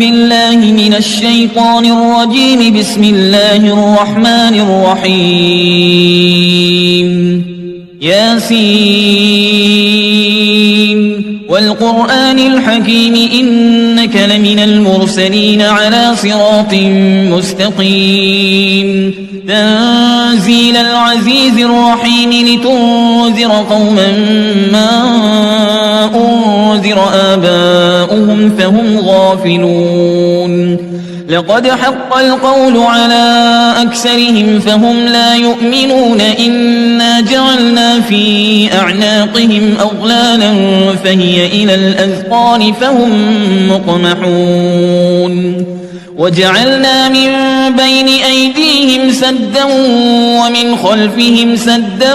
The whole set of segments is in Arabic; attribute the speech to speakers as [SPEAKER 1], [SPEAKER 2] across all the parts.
[SPEAKER 1] بالله من الشيطان الرجيم. بسم الله الرحمن الرحيم. ياسين والقرآن الحكيم إنك لمن المرسلين على صراط مستقيم. تنزيل العزيز الرحيم لتنذر قوما ما أنذر آباؤهم فهم غافلون. لقد حق القول على أكثرهم فهم لا يؤمنون. إنا جعلنا في أعناقهم أغلالا فهي إلى الأذقان فهم مقمحون. وجعلنا من بين أيديهم سدا ومن خلفهم سدا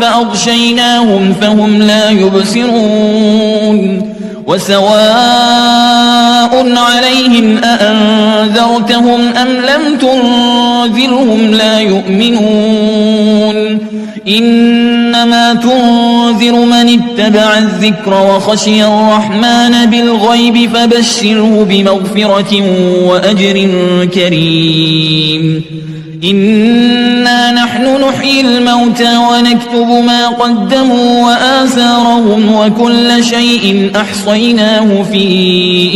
[SPEAKER 1] فأغشيناهم فهم لا يبصرون. وسواء عليهم أأنذرتهم أم لم تنذرهم لا يؤمنون. إنما تنذر من اتبع الذكر وخشي الرحمن بالغيب فبشره بمغفرة وأجر كريم. إنا نحن نحيي الموتى ونكتب ما قدموا وآثارهم وكل شيء أحصيناه في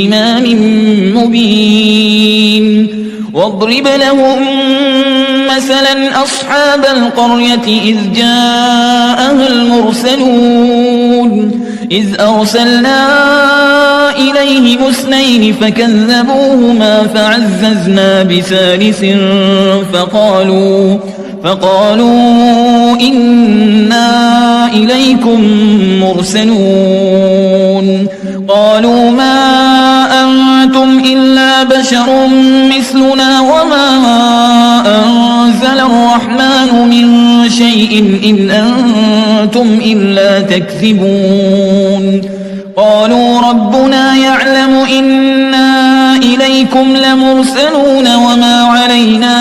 [SPEAKER 1] إمام مبين. واضرب لهم مثلا أصحاب القرية إذ جاءها المرسلون. إذ أرسلنا إليهم اثنين فكذبوهما فعززنا بثالث فقالوا إنا إليكم مرسلون. قالوا ما أنتم إلا بشر مثلنا وما أنزل الرحمن من شيء إن أنتم إلا تكذبون. قالوا ربنا يعلم إنا إليكم لمرسلون وما علينا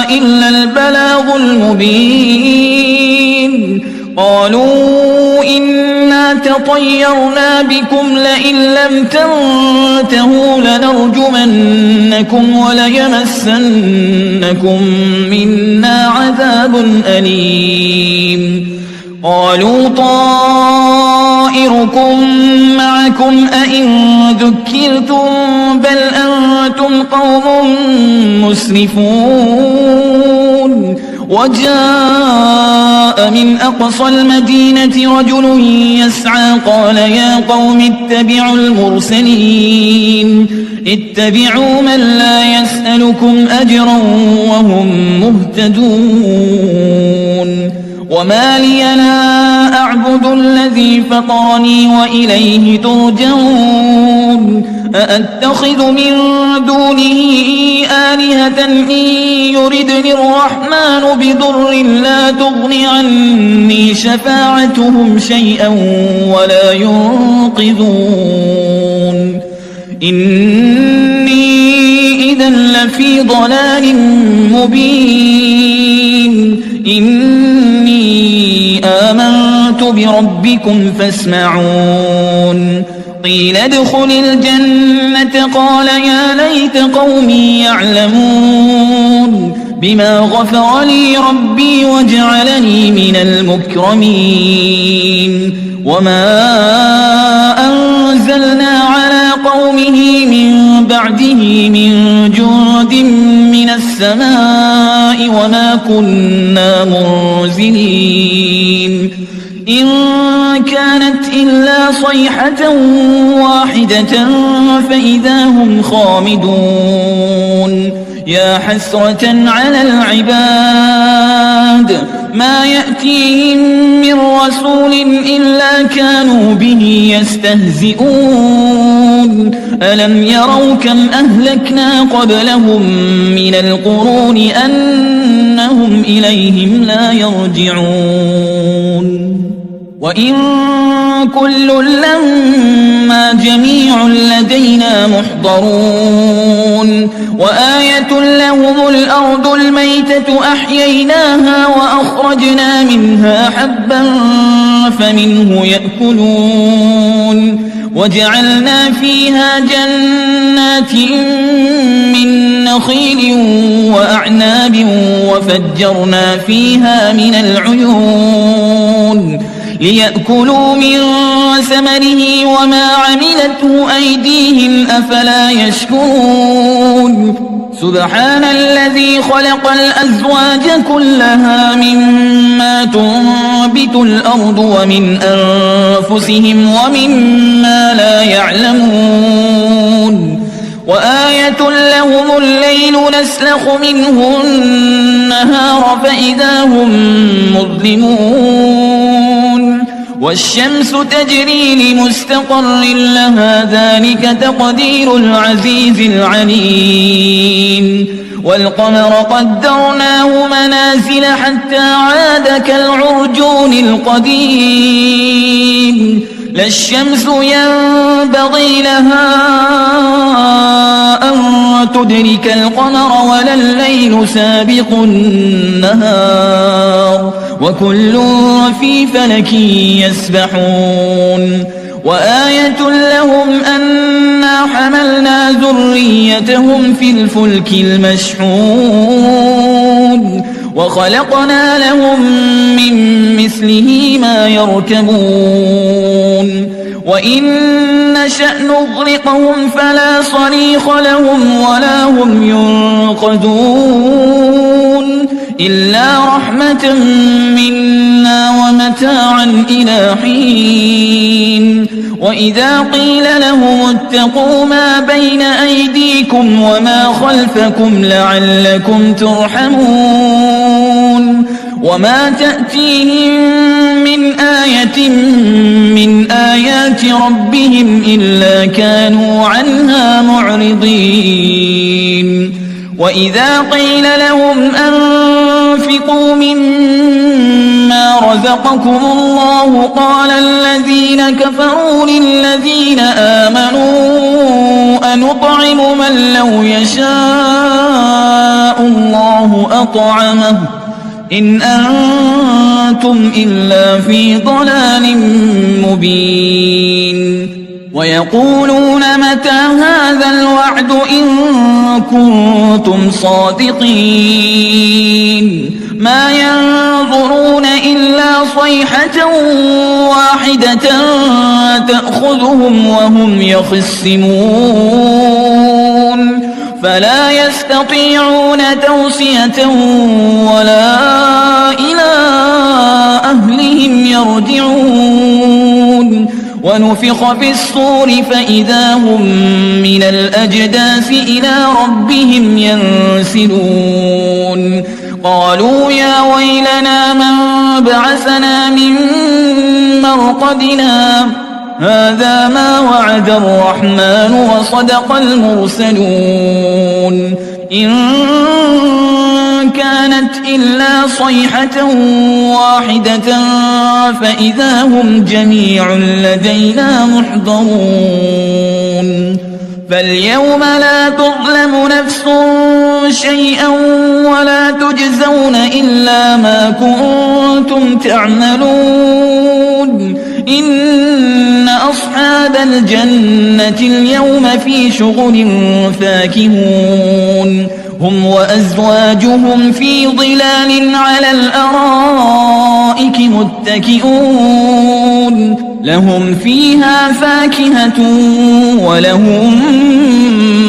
[SPEAKER 1] إلا البلاغ المبين. قالوا إنا تطيرنا بكم لئن لم تنتهوا لنرجمنكم وليمسنكم منا عذاب أليم. قالوا طائركم معكم أئن ذكرتم بل أنتم قوم مسرفون. وجاء من أقصى المدينة رجل يسعى قال يا قوم اتبعوا المرسلين. اتبعوا من لا يسألكم أجرا وهم مهتدون. وما لي لا أعبد الذي فطرني وإليه ترجعون. أأتخذ من دونه آلهة إن يردني الرحمن بضر لا تغن عني شفاعتهم شيئا ولا ينقذون. إني إذا لفي ضلال مبين. إني آمنت بربكم فاسمعون. قيل ادخل الجنة قال يا ليت قومي يعلمون بما غفر لي ربي وجعلني من المكرمين. وما أنزلنا على قومه من بعده من جند من السماء وما كنا منزلين. إن كانت إلا صيحة واحدة فإذا هم خامدون. يا حسرة على العباد ما يأتيهم من رسول إلا كانوا به يستهزئون. ألم يروا كم أهلكنا قبلهم من القرون أنهم إليهم لا يرجعون. وإن كل لما جميع لدينا محضرون. وآية لهم الأرض الميتة أحييناها وأخرجنا منها حبا فمنه يأكلون. وجعلنا فيها جنات جنات من نخيل وأعناب وفجرنا فيها من العيون ليأكلوا من ثمره وما عملته أيديهم أفلا يشكرون سبحان الذي خلق الأزواج كلها مما تنبت الأرض ومن أنفسهم ومما لا يعلمون وآية لهم الليل نسلخ منه النهار فإذا هم مظلمون والشمس تجري لمستقر لها ذلك تقدير العزيز العليم والقمر قدرناه منازل حتى عاد كالعرجون القديم لا الشمس ينبغي لها أن تدرك القمر ولا الليل سابق النهار وكل في فلك يسبحون وآية لهم أنا حملنا ذريتهم في الفلك المشحون وخلقنا لهم من مثله ما يركبون وإن نشأ نغرقهم فلا صريخ لهم ولا هم ينقذون إلا رحمة منا ومتاعا إلى حين وإذا قيل لهم اتقوا ما بين أيديكم وما خلفكم لعلكم ترحمون وما تأتيهم من آية من آيات ربهم إلا كانوا عنها معرضين وإذا قيل لهم أنفقوا مما رزقكم الله قال الذين كفروا للذين آمنوا أنطعم من لو يشاء الله أطعمه إن أنتم إلا في ضلال مبين ويقولون متى هذا الوعد إن كنتم صادقين ما ينظرون إلا صيحة واحدة تأخذهم وهم يخصمون فلا يستطيعون توصية ولا إلى أهلهم يرجعون ونفخ في الصور فإذا هم من الأجداث إلى ربهم ينسلون قالوا يا ويلنا من بعثنا من مرقدنا هذا ما وعد الرحمن وصدق المرسلون إن كانت إلا صيحة واحدة فإذا هم جميع لدينا محضرون فاليوم لا تظلم نفس شيئا ولا تجزون إلا ما كنتم تعملون إن أصحاب الجنة اليوم في شغل فاكهون هم وأزواجهم في ظلال على الأرائك متكئون لهم فيها فاكهة ولهم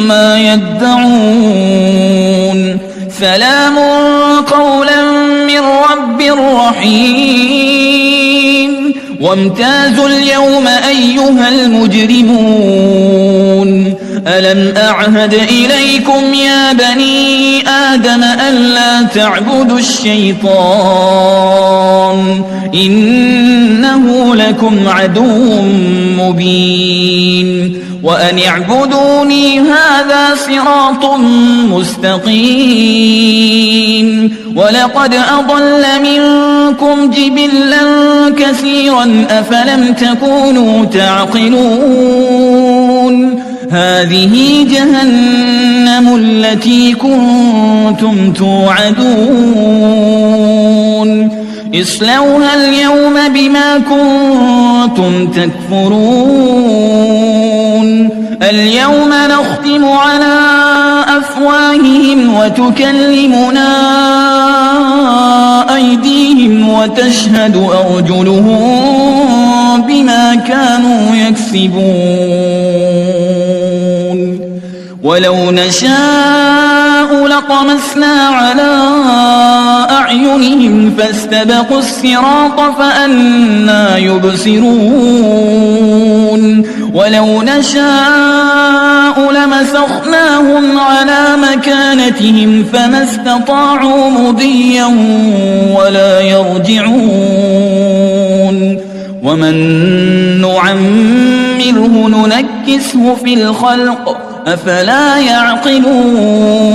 [SPEAKER 1] ما يدعون سلام قولا من رب رحيم وامتازوا اليوم أيها المجرمون ألم أعهد إليكم يا بني آدم ألا تعبدوا الشيطان إنه لكم عدو مبين وأن اعبدوني هذا صراط مستقيم ولقد أضل منكم جبلا كثيرا أفلم تكونوا تعقلون هذه جهنم التي كنتم توعدون اصلوها اليوم بما كنتم تكفرون اليوم نختم على أفواههم وتكلمنا أيديهم وتشهد أرجلهم بما كانوا يكسبون ولو نشاء لطمسنا على أعينهم فاستبقوا الصراط فأنى يبصرون ولو نشاء لمسخناهم على مكانتهم فما استطاعوا مضيا ولا يرجعون ومن نعمره ننكسه في الخلق أفلا يعقلون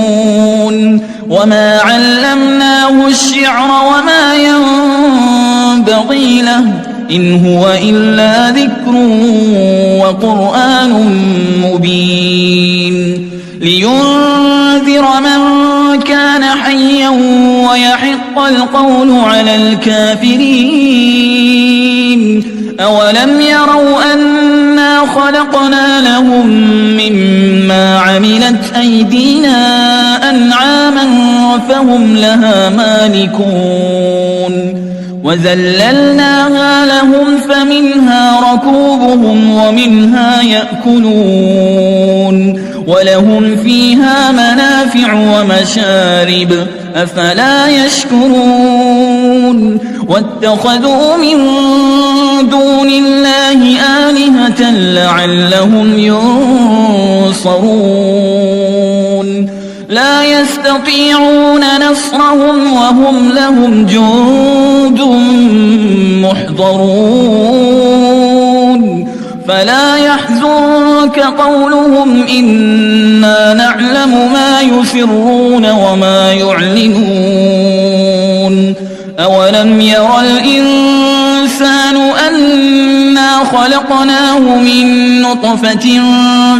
[SPEAKER 1] وما علمناه الشعر وما ينبغي له إن هو إلا ذكر وقرآن مبين لينذر من كان حيا ويحق القول على الكافرين أولم يروا أنا خلقنا لهم مما عملت أيدينا أنعاما فهم لها مالكون وذللناها لهم فمنها ركوبهم ومنها يأكلون ولهم فيها منافع ومشارب أفلا يشكرون واتخذوا من دون الله آلهة لعلهم ينصرون لا يستطيعون نصرهم وهم لهم جند محضرون فلا يحزنك قولهم إنا نعلم ما يسرون وما يعلنون أولم ير الإنسان أنا خلقناه من نطفة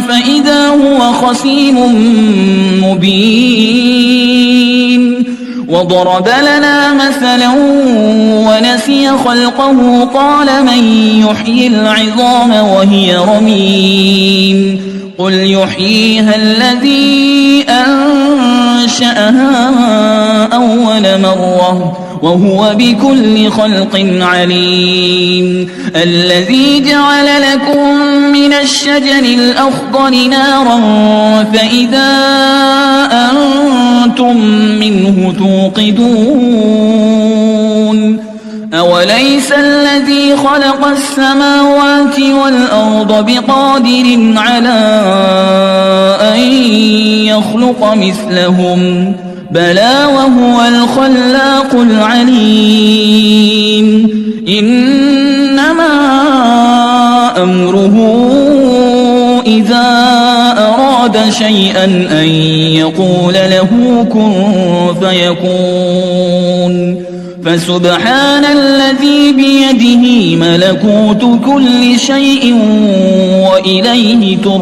[SPEAKER 1] فإذا هو خصيم مبين وضرب لنا مثلا ونسي خلقه قال من يحيي العظام وهي رميم قل يحييها الذي أنشأها أول مرة وهو بكل خلق عليم الذي جعل لكم من الشجر الأخضر نارا فإذا أنتم منه توقدون أوليس الذي خلق السماوات والأرض بقادر على أن يخلق مثلهم بلى وهو الخلاق العليم إنما أمره إذا أراد شيئا أن يقول له كن فيكون فسبحان الذي بيده ملكوت كل شيء وإليه ترجعون